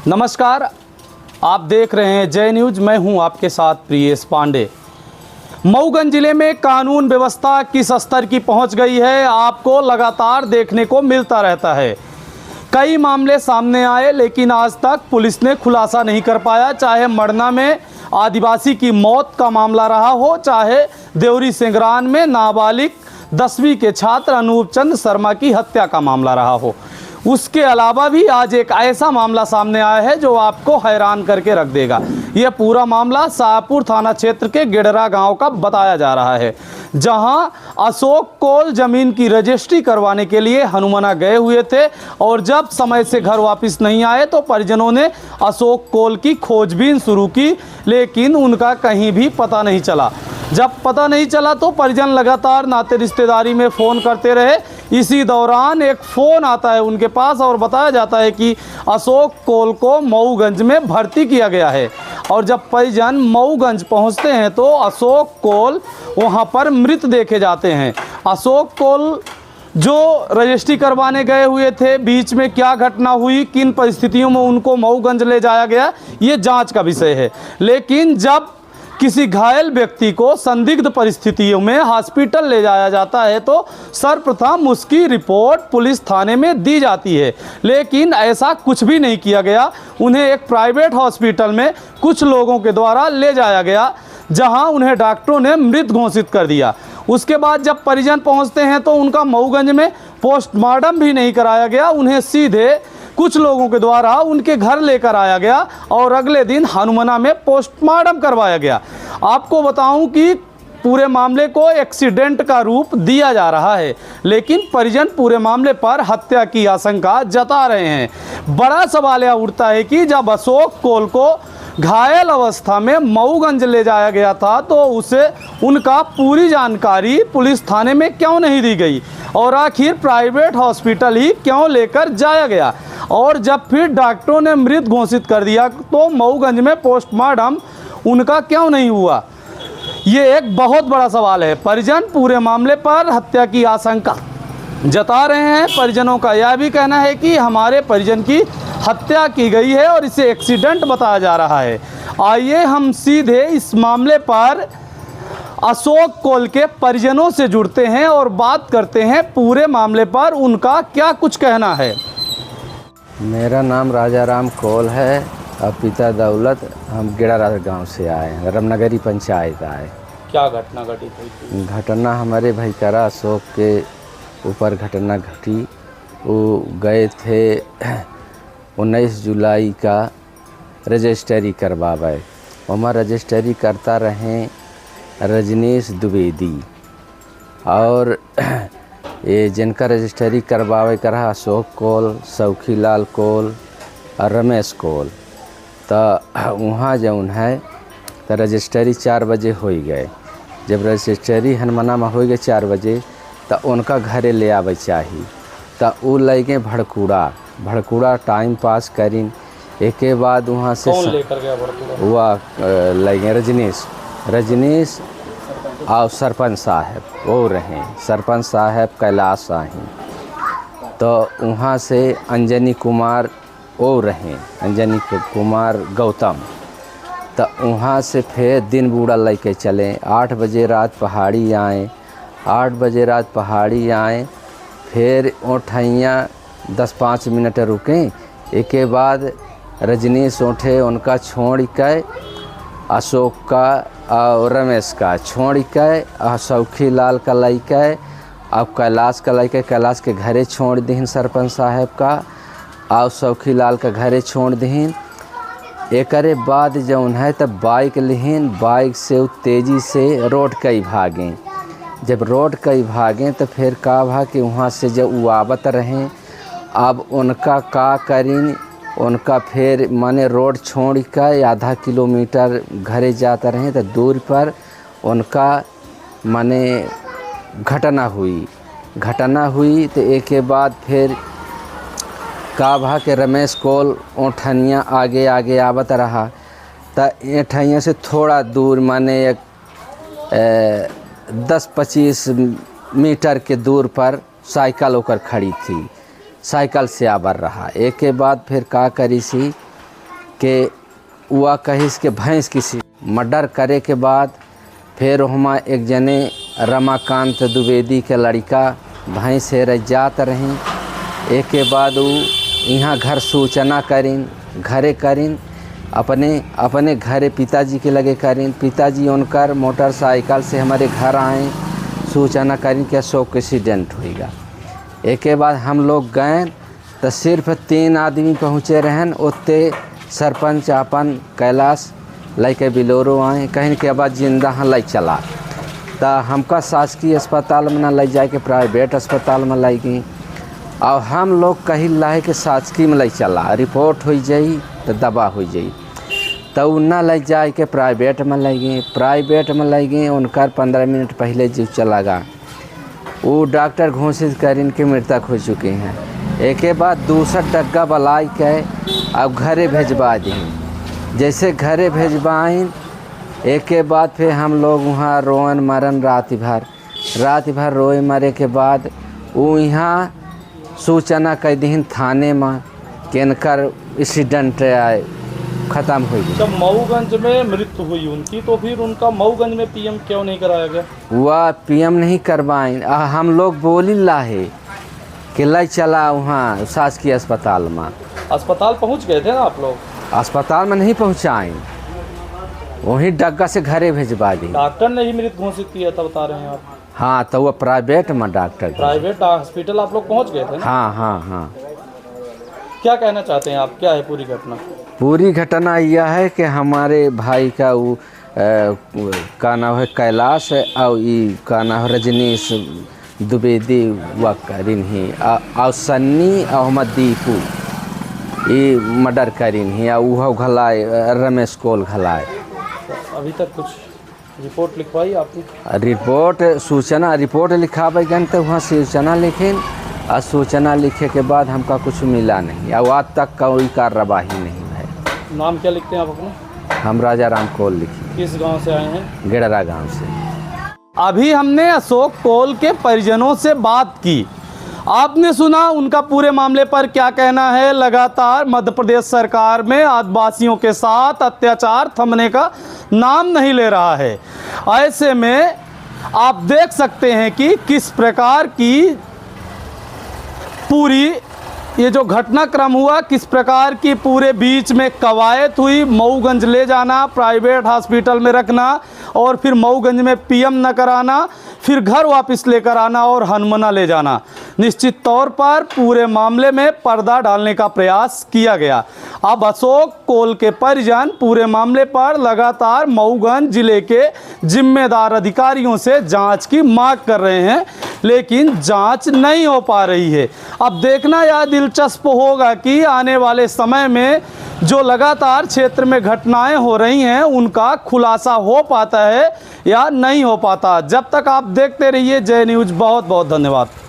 नमस्कार, आप देख रहे हैं जय न्यूज। मैं हूं आपके साथ प्रियेश पांडे। मऊगंज जिले में कानून व्यवस्था किस स्तर की पहुंच गई है, आपको लगातार देखने को मिलता रहता है। कई मामले सामने आए, लेकिन आज तक पुलिस ने खुलासा नहीं कर पाया। चाहे मरना में आदिवासी की मौत का मामला रहा हो, चाहे देवरी सिंगरान में नाबालिग 10वीं के छात्र अनूप चंद शर्मा की हत्या का मामला रहा हो। उसके अलावा भी आज एक ऐसा मामला सामने आया है जो आपको हैरान करके रख देगा। यह पूरा मामला शाहपुर थाना क्षेत्र के गेडरा गांव का बताया जा रहा है, जहां अशोक कोल जमीन की रजिस्ट्री करवाने के लिए हनुमाना गए हुए थे और जब समय से घर वापस नहीं आए तो परिजनों ने अशोक कोल की खोजबीन शुरू की, लेकिन उनका कहीं भी पता नहीं चला। जब पता नहीं चला तो परिजन लगातार नाते रिश्तेदारी में फ़ोन करते रहे। इसी दौरान एक फ़ोन आता है उनके पास और बताया जाता है कि अशोक कोल को मऊगंज में भर्ती किया गया है। और जब परिजन मऊगंज पहुंचते हैं तो अशोक कोल वहां पर मृत देखे जाते हैं। अशोक कोल जो रजिस्ट्री करवाने गए हुए थे, बीच में क्या घटना हुई, किन परिस्थितियों में उनको मऊगंज ले जाया गया, ये जांच का विषय है। लेकिन जब किसी घायल व्यक्ति को संदिग्ध परिस्थितियों में हॉस्पिटल ले जाया जाता है तो सर्वप्रथम उसकी रिपोर्ट पुलिस थाने में दी जाती है, लेकिन ऐसा कुछ भी नहीं किया गया। उन्हें एक प्राइवेट हॉस्पिटल में कुछ लोगों के द्वारा ले जाया गया, जहां उन्हें डॉक्टरों ने मृत घोषित कर दिया। उसके बाद जब परिजन पहुंचते हैं तो उनका मऊगंज में पोस्टमार्टम भी नहीं कराया गया। उन्हें सीधे कुछ लोगों के द्वारा उनके घर लेकर आया गया और अगले दिन हनुमाना में पोस्टमार्टम करवाया गया। आपको बताऊं कि पूरे मामले को एक्सीडेंट का रूप दिया जा रहा है, लेकिन परिजन पूरे मामले पर हत्या की आशंका जता रहे हैं। बड़ा सवाल यह उठता है कि जब अशोक कोल को घायल अवस्था में मऊगंज ले जाया गया था तो उसे उनका पूरी जानकारी पुलिस थाने में क्यों नहीं दी गई और आखिर प्राइवेट हॉस्पिटल ही क्यों लेकर जाया गया। और जब फिर डॉक्टरों ने मृत घोषित कर दिया तो मऊगंज में पोस्टमार्टम उनका क्यों नहीं हुआ, ये एक बहुत बड़ा सवाल है। परिजन पूरे मामले पर हत्या की आशंका जता रहे हैं। परिजनों का यह भी कहना है कि हमारे परिजन की हत्या की गई है और इसे एक्सीडेंट बताया जा रहा है। आइए हम सीधे इस मामले पर अशोक कोल के परिजनों से जुड़ते हैं और बात करते हैं पूरे मामले पर उनका क्या कुछ कहना है। मेरा नाम राजा राम कोल है और पिता दौलत। हम गेड़ा गांव से आए हैं, रमनगरी पंचायत आए। क्या घटना घटी थी? घटना हमारे भाईचारा अशोक के ऊपर घटना घटी। वो गए थे 19 जुलाई का रजिस्ट्री करवावे। वहाँ रजिस्ट्री करता रहे रजनीश द्विवेदी और ये जिनका रजिस्ट्री करवावे का रहा अशोक कोल, सौखीलाल कोल और रमेश कोल। तो वहाँ जौन है तो रजिस्ट्री 4 बजे हो गए। जब रजिस्ट्री हनुमाना में हो गए 4 बजे तो उनका घरे ले आवे चाहिए। तो वो ले गए भड़कूड़ा टाइम पास करीन। एक के बाद वहाँ से कौन लेकर गया भड़कूड़ा? हुआ ले गए रजनीश और सरपंच साहब वो रहे, सरपंच साहब कैलाश साहिन। तो वहाँ से अंजनी कुमार वो रहे, अंजनी कुमार गौतम। तो वहाँ से फिर दिन बूढ़ा लेके चले। 8 बजे रात पहाड़ी आए। 8 बजे रात पहाड़ी आए, फिर ओठैया 10-5 मिनट रुके। एक के बाद रजनीश उठे, उनका छोड़ के अशोक का और रमेश का छोड़ के सौखी लाल का लैके और कैलाश का लैके कैलाश के घरे छोड़ दीन सरपंच साहब का और सौखी लाल का घरे छोड़ दीन। एकरे बाद जौन है तब बाइक लिहिन, बाइक से वो तेज़ी से रोड कई भागें। जब रोड कई भागें तो फिर का भाग कि वहाँ से जब वो आवत रहें, अब उनका का करीन, उनका फिर माने रोड छोड़ के आधा किलोमीटर घरे जाता रहे तो दूर पर उनका माने घटना हुई। तो एक के बाद फिर का भा के रमेश कोल ओठनिया आगे आवत रहा। तो एठैया से थोड़ा दूर माने 10-25 मीटर के दूर पर साइकिल होकर खड़ी थी। साइकिल से आबर रहा। एक के बाद फिर का करी सी कि वह कहिस के भैंस किसी मर्डर करे के बाद फिर हमा एक जने रमाकांत द्विवेदी के लड़का भैंस हेर जात रहीं। एक के बाद वो यहाँ घर सूचना करीन, घरे करीन, अपने घरे पिताजी के लगे करीन। पिताजी उनकर मोटरसाइकिल से हमारे घर आए, सूचना करीन कि अशोक एक्सीडेंट होएगा। एक के बाद हम लोग गए तो सिर्फ 3 आदमी पहुँचे रहन। उत्ते सरपंच अपन कैलाश लेके बिलोरो आए, कहीं के बाद जिंदा हाँ ले चला। तो हमका शासकीय अस्पताल में ना ले जाए के प्राइवेट अस्पताल में लाई गई। और हम लोग कहीं लाए के शासकीय में ले चला, रिपोर्ट हो जाई तो दवा हो जाई। तो ना ले जाए के प्राइवेट में ले गए। प्राइवेट में ले गए, उनका 15 मिनट पहले जीव चला गया। वो डॉक्टर घोषित कर इनके मृतक हो चुके हैं। एक के बाद दूसरा डग्गा बलाई के अब घरे भेजवा दी। जैसे घरे भेजवाइन, एक के बाद फिर हम लोग वहाँ रोन मरन रात भर रोए मरे के बाद वो यहाँ सूचना कर दी थाने में कि इनकर एक्सीडेंट आए ख़त्म हो गई। जब मऊगंज में मृत्यु हुई उनकी तो फिर उनका मऊगंज में पीएम क्यों नहीं कराया गया? वह पीएम नहीं करवाएं। हम लोग बोली लाहे कि ले चला वहाँ शासकीय अस्पताल में। अस्पताल पहुंच गए थे ना आप लोग? अस्पताल में नहीं पहुँचाएँ, वहीं डग्गा से घरे भेजवा दी। डॉक्टर ने ही मृत घोषित किया था बता रहे हैं आप? हाँ, तो वह प्राइवेट में डॉक्टर, प्राइवेट हॉस्पिटल आप लोग पहुंच गए थे ना? हाँ। क्या कहना चाहते हैं आप, क्या है पूरी घटना? पूरी घटना यह है कि हमारे भाई का वो का नाम है कैलाश और ये का नाम है रजनीश द्विवेदी व करीन ही और सन्नी और मोहम्मद दीपू ये मर्डर करीन ही और वह घलाए रमेश कोल घलाए। अभी तक कुछ रिपोर्ट लिखवाई आपने? रिपोर्ट लिखावे गन तो वहाँ सूचना लिखें और सूचना लिखे के बाद हमका कुछ मिला नहीं और आज तक कोई कार्रवाई नहीं है। नाम क्या लिखते हैं आप अपना? हम राजा राम कोल लिखे। किस गांव से आए हैं? गेड़रा गांव से। अभी हमने अशोक कोल के परिजनों से बात की, आपने सुना उनका पूरे मामले पर क्या कहना है। लगातार मध्य प्रदेश सरकार में आदिवासियों के साथ अत्याचार थमने का नाम नहीं ले रहा है। ऐसे में आप देख सकते हैं कि किस प्रकार की पूरी ये जो घटनाक्रम हुआ, किस प्रकार की पूरे बीच में कवायद हुई। मऊगंज ले जाना, प्राइवेट हॉस्पिटल में रखना और फिर मऊगंज में पीएम न कराना, फिर घर वापस लेकर आना और हनुमाना ले जाना। निश्चित तौर पर पूरे मामले में पर्दा डालने का प्रयास किया गया। अब अशोक कोल के परिजन पूरे मामले पर लगातार मऊगंज जिले के जिम्मेदार अधिकारियों से जांच की मांग कर रहे हैं, लेकिन जांच नहीं हो पा रही है। अब देखना यह दिलचस्प होगा कि आने वाले समय में जो लगातार क्षेत्र में घटनाएं हो रही हैं उनका खुलासा हो पाता है या नहीं हो पाता। जब तक आप देखते रहिए जय न्यूज़। बहुत बहुत धन्यवाद।